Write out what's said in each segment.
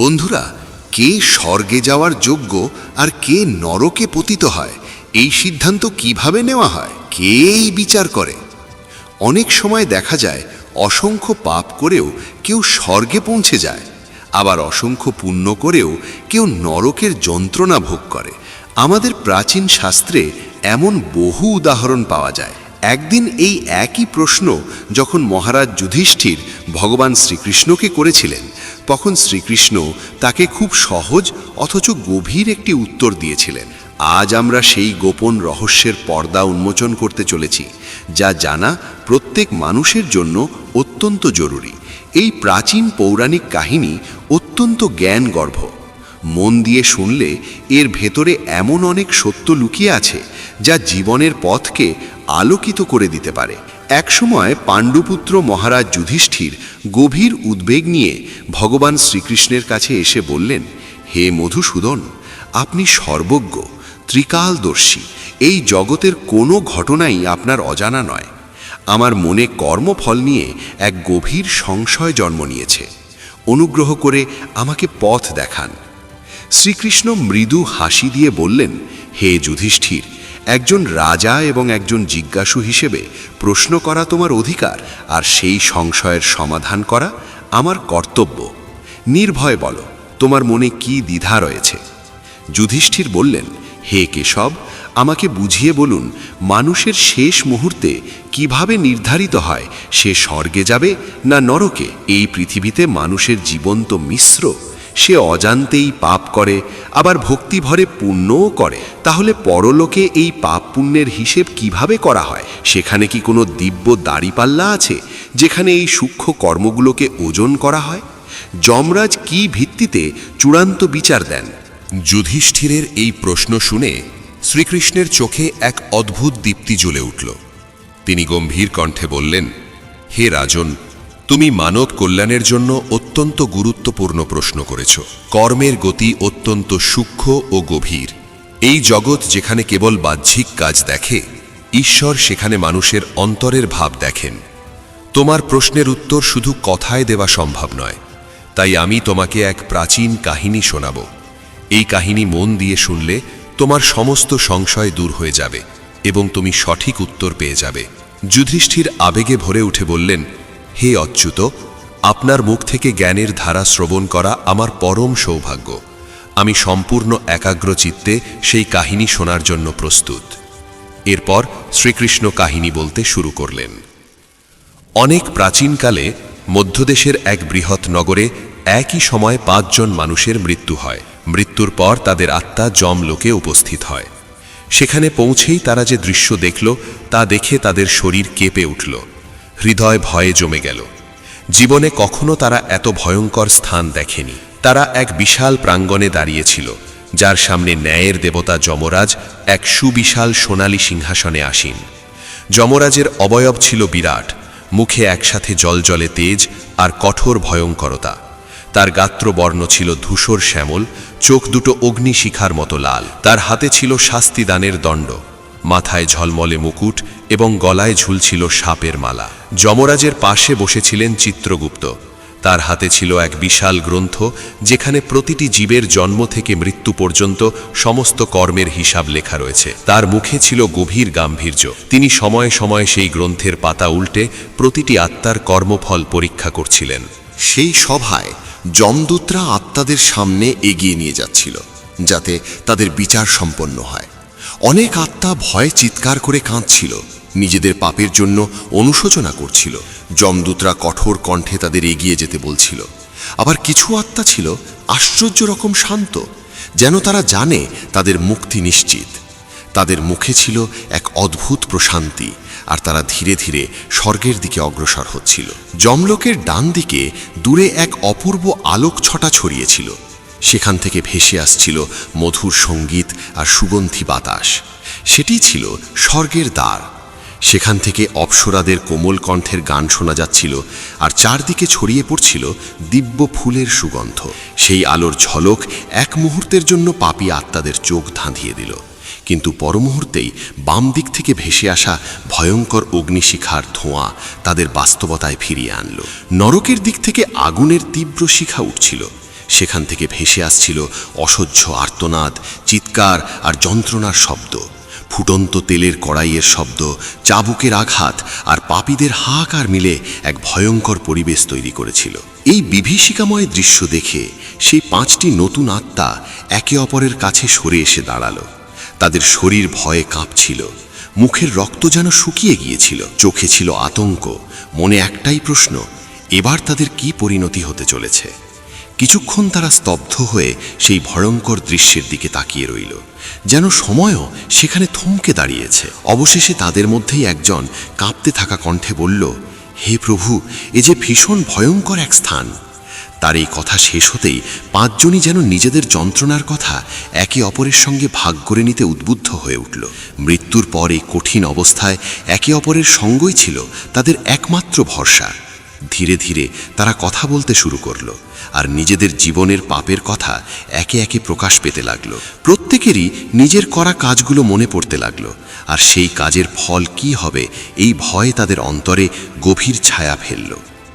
বন্ধুরা, কে স্বর্গে যাওয়ার যোগ্য আর কে নরকে পতিত হয়, এই সিদ্ধান্ত কিভাবে নেওয়া হয়? কে এই বিচার করে? অনেক সময় দেখা যায় অসংখ্য পাপ করেও কেউ স্বর্গে পৌঁছে যায়, আবার অসংখ্য পুণ্য করেও কেউ নরকের যন্ত্রণা ভোগ করে। আমাদের প্রাচীন শাস্ত্রে এমন বহু উদাহরণ পাওয়া যায়। একদিন এই একই প্রশ্ন যখন মহারাজ যুধিষ্ঠির ভগবান শ্রীকৃষ্ণকে করেছিলেন, তখন শ্রীকৃষ্ণ তাকে খুব সহজ অথচ গভীর একটি উত্তর দিয়েছিলেন। আজ আমরা সেই গোপন রহস্যের পর্দা উন্মোচন করতে চলেছি, যা জানা প্রত্যেক মানুষের জন্য অত্যন্ত জরুরি। এই প্রাচীন পৌরাণিক কাহিনী অত্যন্ত জ্ঞানগর্ভ। মন দিয়ে শুনলে এর ভেতরে এমন অনেক সত্য লুকিয়ে আছে যা জীবনের পথকে আলোকিত করে দিতে পারে। একসময় পাণ্ডুপুত্র মহারাজ যুধিষ্ঠির গভীর উদ্বেগ নিয়ে ভগবান শ্রীকৃষ্ণের কাছে এসে বললেন, হে মধুসূদন, আপনি সর্বজ্ঞ, ত্রিকালদর্শী। এই জগতের কোনো ঘটনাই আপনার অজানা নয়। আমার মনে কর্মফল নিয়ে এক গভীর সংশয় জন্ম নিয়েছে। অনুগ্রহ করে আমাকে পথ দেখান। শ্রীকৃষ্ণ মৃদু হাসি দিয়ে বললেন, হে যুধিষ্ঠির, একজন রাজা এবং একজন জিজ্ঞাসু হিসেবে প্রশ্ন করা তোমার অধিকার, আর সেই সংশয়ের সমাধান করা আমার কর্তব্য। নির্ভয় বলো, তোমার মনে কি দ্বিধা রয়েছে? যুধিষ্ঠির বললেন, হে কেশব, আমাকে বুঝিয়ে বলুন, মানুষের শেষ মুহূর্তে কিভাবে নির্ধারিত হয় সে স্বর্গে যাবে না নরকে? এই পৃথিবীতে মানুষের জীবন তো মিশ্র। সে অজান্তেই পাপ করে, আবার ভক্তিভরে পুণ্যও করে। তাহলে পরলোকে এই পাপ পুণ্যের হিসেব কিভাবে করা হয়? সেখানে কি কোনো দিব্য দাড়িপাল্লা আছে যেখানে এই সূক্ষ্ম কর্মগুলোকে ওজন করা হয়? যমরাজ কি ভিত্তিতে চূড়ান্ত বিচার দেন? যুধিষ্ঠিরের এই প্রশ্ন শুনে শ্রীকৃষ্ণের চোখে এক অদ্ভুত দীপ্তি জ্বলে উঠল। তিনি গম্ভীর কণ্ঠে বললেন, হে রাজন, তুমি মানব কল্যাণের জন্য অত্যন্ত গুরুত্বপূর্ণ প্রশ্ন করেছ। কর্মের গতি অত্যন্ত সূক্ষ্ম ও গভীর। এই জগৎ যেখানে কেবল বাহ্যিক কাজ দেখে, ঈশ্বর সেখানে মানুষের অন্তরের ভাব দেখেন। তোমার প্রশ্নের উত্তর শুধু কথায় দেওয়া সম্ভব নয়, তাই আমি তোমাকে এক প্রাচীন কাহিনী শোনাব। এই কাহিনী মন দিয়ে শুনলে তোমার সমস্ত সংশয় দূর হয়ে যাবে এবং তুমি সঠিক উত্তর পেয়ে যাবে। যুধিষ্ঠির আবেগে ভরে উঠে বললেন, হে অচ্যুত, আপনার মুখ থেকে জ্ঞানের ধারা শ্রবণ করা আমার পরম সৌভাগ্য। আমি সম্পূর্ণ একাগ্র চিত্তে সেই কাহিনী শোনার জন্য প্রস্তুত। এরপর শ্রীকৃষ্ণ কাহিনী বলতে শুরু করলেন। অনেক প্রাচীনকালে মধ্যদেশের এক বৃহৎ নগরে একই সময় 5 জন মানুষের মৃত্যু হয়। মৃত্যুর পর তাদের আত্মা যমলোকে উপস্থিত হয়। সেখানে পৌঁছেই তারা যে দৃশ্য দেখল তা দেখে তাদের শরীর কেঁপে উঠল, হৃদয় ভয়ে জমে গেল। জীবনে কখনো তারা এত ভয়ঙ্কর স্থান দেখেনি। তারা এক বিশাল প্রাঙ্গণে দাঁড়িয়েছিল, যার সামনে ন্যায়ের দেবতা যমরাজ এক সুবিশাল সোনালী সিংহাসনে আসীন। যমরাজের অবয়ব ছিল বিরাট, মুখে একসাথে জলজলে তেজ আর কঠোর ভয়ঙ্করতা। তার গাত্রবর্ণ ছিল ধূসর শ্যামল, চোখ দুটো অগ্নিশিখার মতো লাল। তার হাতে ছিল শাস্তিদানের দণ্ড, মাথায় ঝলমলে মুকুট এবং গলায় ঝুলছিল সাপের মালা। যমরাজের পাশে বসেছিলেন চিত্রগুপ্ত। তার হাতে ছিল এক বিশাল গ্রন্থ, যেখানে প্রতিটি জীবের জন্ম থেকে মৃত্যু পর্যন্ত সমস্ত কর্মের হিসাব লেখা রয়েছে। তার মুখে ছিল গভীর গাম্ভীর্য। তিনি সময়ে সময়ে সেই গ্রন্থের পাতা উল্টে প্রতিটি আত্মার কর্মফল পরীক্ষা করছিলেন। সেই সভায় যমদূতরা আত্মাদের সামনে এগিয়ে নিয়ে যাচ্ছিল, যাতে তাদের বিচার সম্পন্ন হয়। অনেক আত্মা ভয়ে চিৎকার করে কাঁদছিল, নিজেদের পাপের জন্য অনুশোচনা করছিল। যমদূতরা কঠোর কণ্ঠে তাদের এগিয়ে যেতে বলছিল। আবার কিছু আত্মা ছিল আশ্চর্য রকম শান্ত, যেন তারা জানে তাদের মুক্তি নিশ্চিত। তাদের মুখে ছিল এক অদ্ভুত প্রশান্তি, আর তারা ধীরে ধীরে স্বর্গের দিকে অগ্রসর হচ্ছিল। যমলোকের ডান দিকে দূরে এক অপূর্ব আলোক ছটা ছড়িয়েছিল। সেখান থেকে ভেসে আসছিল মধুর সঙ্গীত আর সুগন্ধি বাতাস। সেটি ছিল স্বর্গের দ্বার। সেখান থেকে অপ্সরাদের কোমল কণ্ঠের গান শোনা যাচ্ছিল, আর চারদিকে ছড়িয়ে পড়ছিল দিব্য ফুলের সুগন্ধ। সেই আলোর ঝলক এক মুহূর্তের জন্য পাপী আত্মাদের চোখ ধাঁধিয়ে দিল, কিন্তু পরমুহূর্তেই বাম দিক থেকে ভেসে আসা ভয়ঙ্কর অগ্নিশিখার ধোঁয়া তাদের বাস্তবতায় ফিরিয়ে আনল। নরকের দিক থেকে আগুনের তীব্র শিখা উঠছিল। সেখান থেকে ভেসে আসছিল অসহ্য আর্তনাদ, চিৎকার আর যন্ত্রণার শব্দ। ফুটন্ত তেলের কড়াইয়ের শব্দ, চাবুকের আঘাত আর পাপীদের হাহাকার মিলে এক ভয়ঙ্কর পরিবেশ তৈরি করেছিল। এই বিভীষিকাময় দৃশ্য দেখে সেই 5টি নতুন আত্মা একে অপরের কাছে সরে এসে দাঁড়ালো। তাদের শরীর ভয়ে কাঁপছিল, মুখের রক্ত যেন শুকিয়ে গিয়েছিল, চোখে ছিল আতঙ্ক, মনে একটাই প্রশ্ন, এবার তাদের কি পরিণতি হতে চলেছে। কিছুক্ষণ তারা স্তব্ধ হয়ে সেই ভয়ঙ্কর দৃশ্যের দিকে তাকিয়ে রইল, যেন সময়ও সেখানে থমকে দাঁড়িয়েছে। অবশেষে তাদের মধ্যেই একজন কাঁপতে থাকা কণ্ঠে বলল, হে প্রভু, এ যে ভীষণ ভয়ঙ্কর এক স্থান। তার এই কথা শেষ হতেই 5 জনই যেন নিজেদের যন্ত্রণার কথা একে অপরের সঙ্গে ভাগ করে নিতে উদ্বুদ্ধ হয়ে উঠল। মৃত্যুর পর এই কঠিন অবস্থায় একে অপরের সঙ্গই ছিল তাদের একমাত্র ভরসা। ধীরে ধীরে তারা কথা বলতে শুরু করলো আর নিজেদের জীবনের পাপের কথা একে একে প্রকাশ পেতে লাগলো। প্রত্যেকেরই নিজের করা কাজগুলো মনে পড়তে লাগলো, আর সেই কাজের ফল কি হবে এই ভয়ে তাদের অন্তরে গভীর ছায়া ফেলল।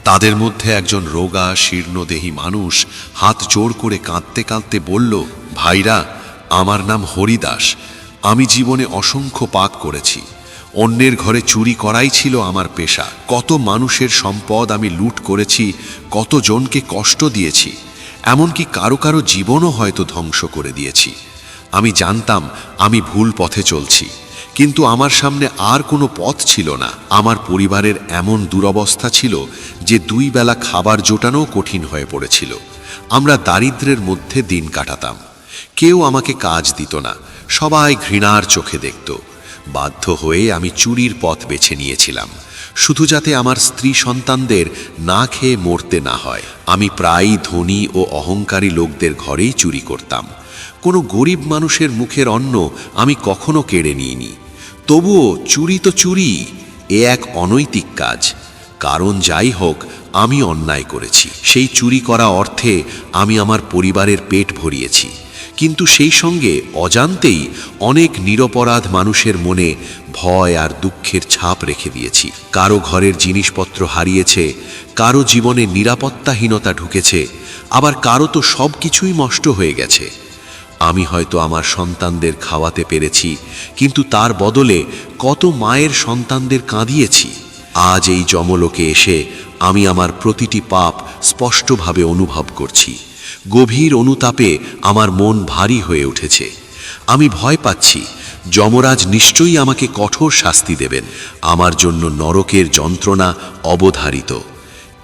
তাদের মধ্যে একজন রোগা শীর্ণদেহী মানুষ হাত জোড় করে কাঁদতে কাঁদতে বলল, ভাইরা, আমার নাম হরিদাস। আমি জীবনে অসংখ্য পাপ করেছি। অন্যের ঘরে চুরি করাই ছিল আমার পেশা। কত মানুষের সম্পদ আমি লুট করেছি, কত জনকে কষ্ট দিয়েছি, এমনকি কারো কারো জীবনও হয়তো ধ্বংস করে দিয়েছি। আমি জানতাম আমি ভুল পথে চলছি, কিন্তু আমার সামনে আর কোনো পথ ছিল না। আমার পরিবারের এমন দুরবস্থা ছিল যে 2 বেলা খাবার জোটানোও কঠিন হয়ে পড়েছিল। আমরা দারিদ্র্যের মধ্যে দিন কাটাতাম। কেউ আমাকে কাজ দিত না, সবাই ঘৃণার চোখে দেখত। বাধ্য হয়ে আমি চুরির পথ বেছে নিয়েছিলাম, শুধু যাতে আমার স্ত্রী সন্তানদের না খেয়ে মরতে না হয়। আমি প্রায়ই ধনী ও অহংকারী লোকদের ঘরেই চুরি করতাম। কোনো গরিব মানুষের মুখের অন্ন আমি কখনো কেড়ে নিইনি। তবুও চুরি তো চুরি, এ এক অনৈতিক কাজ। কারণ যাই হোক, আমি অন্যায় করেছি। সেই চুরি করা অর্থে আমি আমার পরিবারের পেট ভরিয়েছি, কিন্তু সেই সঙ্গে অজান্তেই অনেক নিরপরাধ মানুষের মনে ভয় আর দুঃখের ছাপ রেখে দিয়েছি। কারো ঘরের জিনিসপত্র হারিয়েছে, কারো জীবনে নিরাপত্তাহীনতা ঢুকেছে, আবার কারো তো সব কিছুই নষ্ট হয়ে গেছে। আমি হয়তো আমার সন্তানদের খাওয়াতে পেরেছি, কিন্তু তার বদলে কত মায়ের সন্তানদের কাঁদিয়েছি। আজ এই যমলোকে এসে আমি আমার প্রতিটি পাপ স্পষ্টভাবে অনুভব করছি। গভীর অনুতাপে আমার মন ভারী হয়ে উঠেছে। আমি ভয় পাচ্ছি যমরাজ নিশ্চয়ই আমাকে কঠোর শাস্তি দেবেন। আমার জন্য নরকের যন্ত্রণা অবধারিত।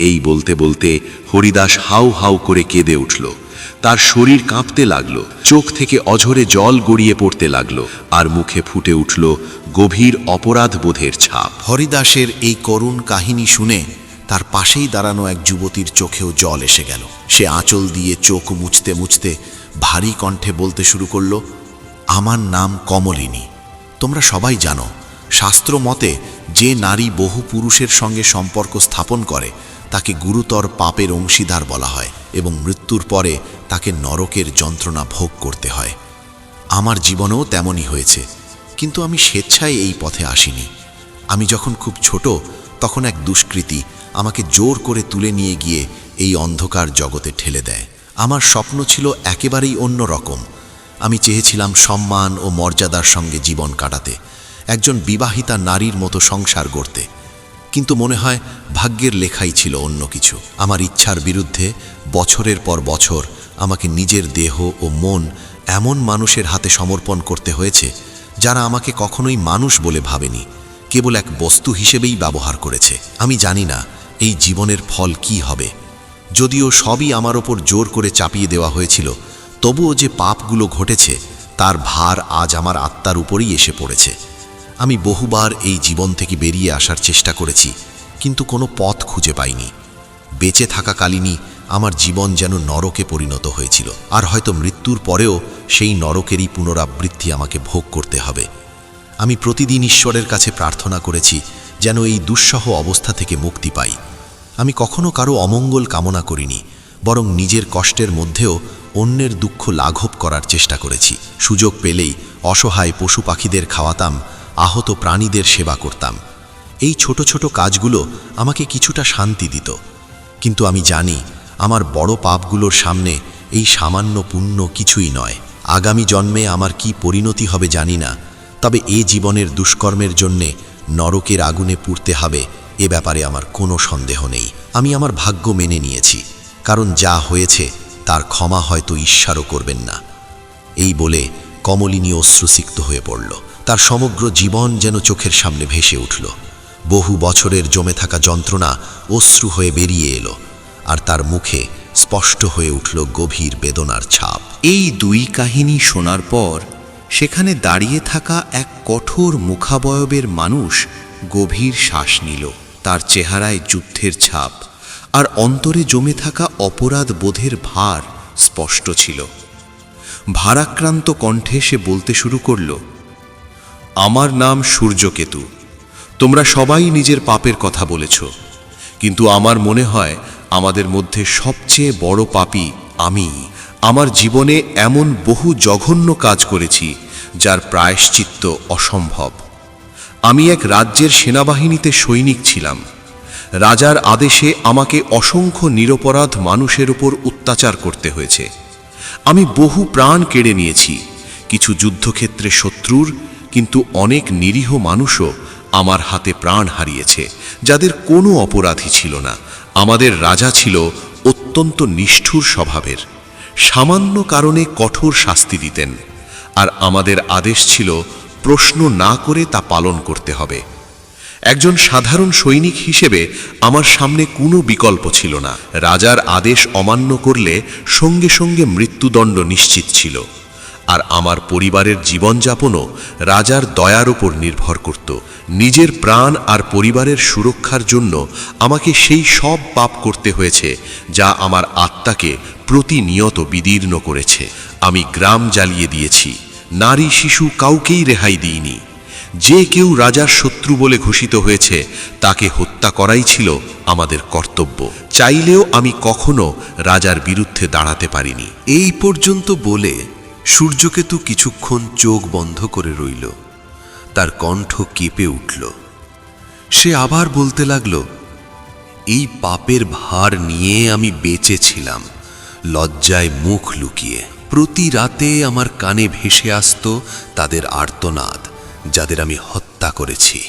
এই বলতে বলতে হরিদাস হাউ হাউ করে কেঁদে উঠল। তার শরীর কাঁপতে লাগলো, চোখ থেকে অঝরে জল গড়িয়ে পড়তে লাগলো, আর মুখে ফুটে উঠল গভীর অপরাধ বোধের ছাপ। হরিদাসের এই করুণ কাহিনী শুনে তার পাশেই দাঁড়ানো এক যুবতীর চোখেও জল এসে গেল। সে আঁচল দিয়ে চোখ মুছতে মুছতে ভারী কণ্ঠে বলতে শুরু করল, আমার নাম কমলিনী। তোমরা সবাই জানো, শাস্ত্র মতে যে নারী বহু পুরুষের সঙ্গে সম্পর্ক স্থাপন করে তাকে গুরুতর পাপের অংশীদার বলা হয় এবং মৃত্যুর পরে তাকে নরকের যন্ত্রণা ভোগ করতে হয়। আমার জীবনেও তেমনই হয়েছে, কিন্তু আমি স্বেচ্ছায় এই পথে আসিনি। আমি যখন খুব ছোট, তখন এক দুষ্কৃতী আমাকে জোর করে তুলে নিয়ে গিয়ে এই অন্ধকার জগতে ঠেলে দেয়। আমার স্বপ্ন ছিল একেবারেই অন্য রকম। আমি চেয়েছিলাম সম্মান ও মর্যাদার সঙ্গে জীবন কাটাতে, একজন বিবাহিতা নারীর মতো সংসার গড়তে। কিন্তু মনে হয় ভাগ্যের লেখাই ছিল অন্য কিছু। আমার ইচ্ছার বিরুদ্ধে বছরের পর বছর আমাকে নিজের দেহ ও মন এমন মানুষের হাতে সমর্পণ করতে হয়েছে যারা আমাকে কখনোই মানুষ বলে ভাবেনি, কেবল এক বস্তু হিসেবেই ব্যবহার করেছে। আমি জানি না এই জীবনের ফল কি হবে। যদিও সবই আমার ওপর জোর করে চাপিয়ে দেওয়া হয়েছিল, তবুও যে পাপগুলো ঘটেছে তার ভার আজ আমার আত্মার উপরেই এসে পড়েছে। আমি বহুবার এই জীবন থেকে বেরিয়ে আসার চেষ্টা করেছি, কিন্তু কোনো পথ খুঁজে পাইনি। বেঁচে থাকাকালীনই আমার জীবন যেন নরকে পরিণত হয়েছিল, আর হয়তো মৃত্যুর পরেও সেই নরকেরই পুনরাবৃত্তি আমাকে ভোগ করতে হবে। আমি প্রতিদিন ঈশ্বরের কাছে প্রার্থনা করেছি যেন এই দুঃসহ অবস্থা থেকে মুক্তি পাই। আমি কখনো কারো অমঙ্গল কামনা করিনি, বরং নিজের কষ্টের মধ্যেও অন্যের দুঃখ লাঘব করার চেষ্টা করেছি। সুযোগ পেলেই অসহায় পশু পাখিদের খাওয়াতাম, আহত প্রাণীদের সেবা করতাম। এই ছোট ছোট কাজগুলো আমাকে কিছুটা শান্তি দিত, কিন্তু আমি জানি আমার বড় পাপগুলোর সামনে এই সামান্য পুণ্য কিছুই নয়। আগামী জন্মে আমার কি পরিণতি হবে জানি না, তবে এ জীবনের দুষ্কর্মের জন্যে নরকের আগুনে পুড়তে হবে এ ব্যাপারে আমার কোনো সন্দেহ নেই। আমি আমার ভাগ্য মেনে নিয়েছি, কারণ যা হয়েছে তার ক্ষমা হয়তো ঈশ্বরও করবেন না। এই বলে কমলিনী অশ্রুসিক্ত হয়ে পড়ল। তার সমগ্র জীবন যেন চোখের সামনে ভেসে উঠল। বহু বছরের জমে থাকা যন্ত্রণা অশ্রু হয়ে বেরিয়ে এলো, আর তার মুখে স্পষ্ট হয়ে উঠল গভীর বেদনার ছাপ। এই দুই কাহিনী শোনার পর সেখানে দাঁড়িয়ে থাকা এক কঠোর মুখাবয়বের মানুষ গভীর শ্বাস নিল। তার চেহারায় যুদ্ধের ছাপ আর অন্তরে জমে থাকা অপরাধ বোধের ভার স্পষ্ট ছিল। ভারাক্রান্ত কণ্ঠে সে বলতে শুরু করল, আমার নাম সূর্যকেতু। তোমরা সবাই নিজের পাপের কথা বলেছ, কিন্তু আমার মনে হয় আমাদের মধ্যে সবচেয়ে বড় পাপী আমি। আমার জীবনে এমন বহু জঘন্য কাজ করেছি যার প্রায়শ্চিত্ত অসম্ভব। আমি এক রাজ্যের সেনাবাহিনীতে সৈনিক ছিলাম। রাজার আদেশে আমাকে অসংখ্য নিরপরাধ মানুষের উপর অত্যাচার করতে হয়েছে। আমি বহু প্রাণ কেড়ে নিয়েছি, কিছু যুদ্ধক্ষেত্রে শত্রুর, কিন্তু অনেক নিরীহ মানুষও আমার হাতে প্রাণ হারিয়েছে, যাদের কোনো অপরাধী ছিল না। আমাদের রাজা ছিল অত্যন্ত নিষ্ঠুর স্বভাবের, সামান্য কারণে কঠোর শাস্তি দিতেন, আর আমাদের আদেশ ছিল প্রশ্ন না করে তা পালন করতে হবে। একজন সাধারণ সৈনিক হিসেবে আমার সামনে কোনো বিকল্প ছিল না। রাজার আদেশ অমান্য করলে সঙ্গে সঙ্গে মৃত্যুদণ্ড নিশ্চিত ছিল, আর আমার পরিবারের জীবনযাপনও রাজার দয়ার উপর নির্ভর করত। নিজের প্রাণ আর পরিবারের সুরক্ষার জন্য আমাকে সেই সব পাপ করতে হয়েছে যা আমার আত্মাকে প্রতিনিয়ত বিদীর্ণ করেছে। আমি গ্রাম জ্বালিয়ে দিয়েছি, নারী শিশু কাউকেই রেহাই দিইনি। যে কেউ রাজার শত্রু বলে ঘোষিত হয়েছে তাকে হত্যা করাই ছিল আমাদের কর্তব্য। চাইলেও আমি কখনো রাজার বিরুদ্ধে দাঁড়াতে পারিনি। এই পর্যন্ত বলে সূর্যকেতু কিছুক্ষণ চোখ বন্ধ করে রইল। তার কণ্ঠ কেঁপে উঠল। সে আবার বলতে লাগল, এই পাপের ভার নিয়ে আমি বেঁচে ছিলাম, লজ্জায় মুখ লুকিয়ে। প্রতি রাতে আমার কানে ভেসে আসত তাদের আর্তনাদ, যাদের আমি হত্যা করেছি।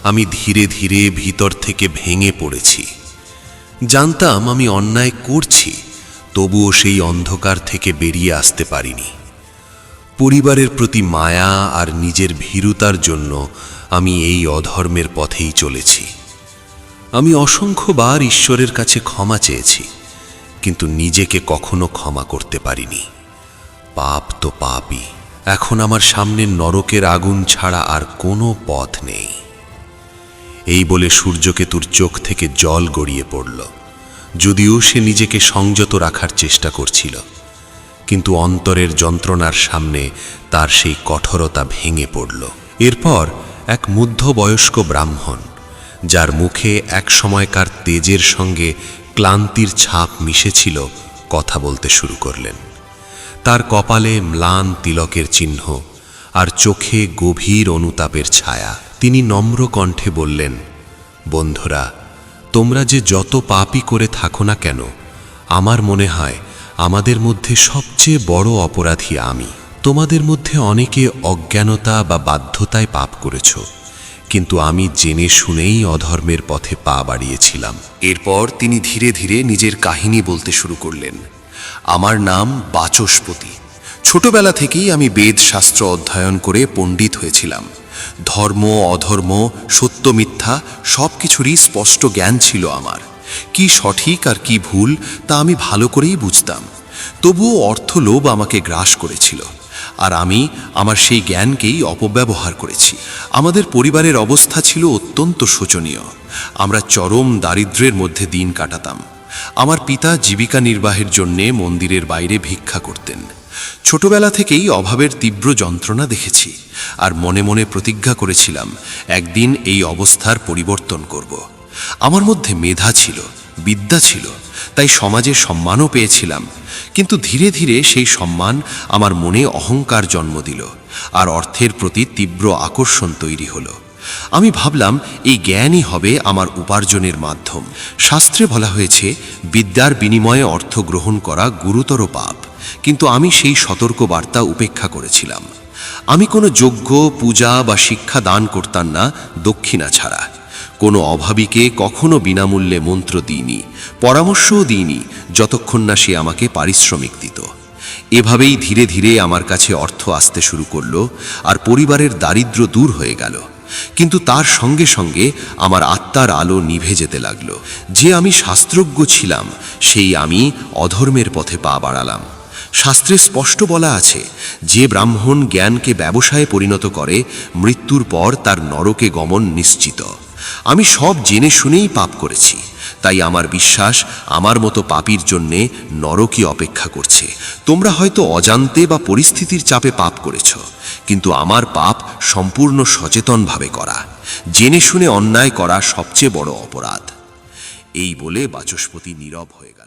আমি ধীরে ধীরে ভিতর থেকে ভেঙে পড়েছি। জানতাম আমি অন্যায় করছি, তবুও সেই অন্ধকার থেকে বেরিয়ে আসতে পারিনি। পরিবারের প্রতি মায়া আর নিজের ভীরুতার জন্য আমি এই অধর্মের পথেই চলেছি। আমি অসংখ্যবার ঈশ্বরের কাছে ক্ষমা চেয়েছি, কিন্তু নিজেকে কখনো ক্ষমা করতে পারিনি। পাপ তো পাপই। এখন আমার সামনে নরকের আগুন ছাড়া আর কোনো পথ নেই। এই বলে সূর্যকেতুর চোখ থেকে জল গড়িয়ে পড়ল। যদিও সে নিজেকে সংযত রাখার চেষ্টা করছিল, কিন্তু অন্তরের যন্ত্রণার সামনে তার সেই কঠোরতা ভেঙে পড়ল। এরপর এক মধ্যবয়স্ক ব্রাহ্মণ, যার মুখে এক সময়কার তেজের সঙ্গে ক্লান্তির ছাপ মিশেছিল, কথা বলতে শুরু করলেন। তার কপালে ম্লান তিলকের চিহ্ন আর চোখে গভীর অনুতাপের ছায়া। তিনি নম্র কণ্ঠে বললেন, বন্ধুরা, তোমরা যে যত পাপই করে থাকো না কেন, আমার মনে হয় আমাদের মধ্যে সবচেয়ে বড় অপরাধী আমি। তোমাদের মধ্যে অনেকে অজ্ঞানতা বা বাধ্যতায় পাপ করেছ, কিন্তু আমি জেনে শুনেই অধর্মের পথে পা বাড়িয়েছিলাম। এরপর তিনি ধীরে ধীরে নিজের কাহিনী বলতে শুরু করলেন। আমার নাম বাচস্পতি। ছোটবেলা থেকেই আমি বেদশাস্ত্র অধ্যয়ন করে পণ্ডিত হয়েছিলাম। ধর্ম অধর্ম, সত্য মিথ্যা সব কিছুরই স্পষ্ট জ্ঞান ছিল আমার। কি সঠিক আর কি ভুল তা আমি ভালো করেই বুঝতাম। তবুও অর্থলোভ আমাকে গ্রাস করেছিল, আর আমি আমার সেই জ্ঞানকেই অপব্যবহার করেছি। আমাদের পরিবারের অবস্থা ছিল অত্যন্ত শোচনীয়। আমরা চরম দারিদ্র্যের মধ্যে দিন কাটাতাম। আমার পিতা জীবিকা নির্বাহের জন্যে মন্দিরের বাইরে ভিক্ষা করতেন। ছোটবেলা থেকেই অভাবের তীব্র যন্ত্রণা দেখেছি, আর মনে মনে প্রতিজ্ঞা করেছিলাম একদিন এই অবস্থার পরিবর্তন করব। আমার মধ্যে মেধা ছিল, বিদ্যা ছিল, তাই সমাজে সম্মানও পেয়েছিলাম। কিন্তু ধীরে ধীরে সেই সম্মান আমার মনে অহংকার জন্ম দিল, আর অর্থের প্রতি তীব্র আকর্ষণ তৈরি হলো। আমি ভাবলাম এই জ্ঞানই হবে আমার উপার্জনের মাধ্যম। শাস্ত্রে বলা হয়েছে বিদ্যার বিনিময়ে অর্থ গ্রহণ করা গুরুতর পাপ, কিন্তু আমি সেই সতর্ক বার্তা উপেক্ষা করেছিলাম। আমি কোনো যজ্ঞ, পূজা বা শিক্ষা দান করতাম না দক্ষিণা ছাড়া। কোনো অভাবীকে কখনো বিনামূল্যে মন্ত্র দিইনি, পরামর্শও দিইনি, যতক্ষণ না সে আমাকে পারিশ্রমিক দিত। এভাবেই ধীরে ধীরে আমার কাছে অর্থ আসতে শুরু করলো, আর পরিবারের দারিদ্র্য দূর হয়ে গেল। কিন্তু তার সঙ্গে সঙ্গে আমার আত্মার আলো নিভে যেতে লাগলো। যে আমি শাস্ত্রজ্ঞ ছিলাম, সেই আমি অধর্মের পথে পা বাড়ালাম। শাস্ত্রে স্পষ্ট বলা আছে, যে ব্রাহ্মণ জ্ঞানকে ব্যবসায়ে পরিণত করে, মৃত্যুর পর তার নরকে গমন নিশ্চিত। আমি সব জেনে শুনেই পাপ করেছি, তাই আমার বিশ্বাস আমার মতো পাপীর জন্যে নরকই অপেক্ষা করছে। তোমরা হয়তো অজান্তে বা পরিস্থিতির চাপে পাপ করেছ, কিন্তু আমার পাপ সম্পূর্ণ সচেতনভাবে করা। জেনে শুনে অন্যায় করা সবচেয়ে বড় অপরাধ। এই বলে বাচস্পতি নীরব হয়ে গেল।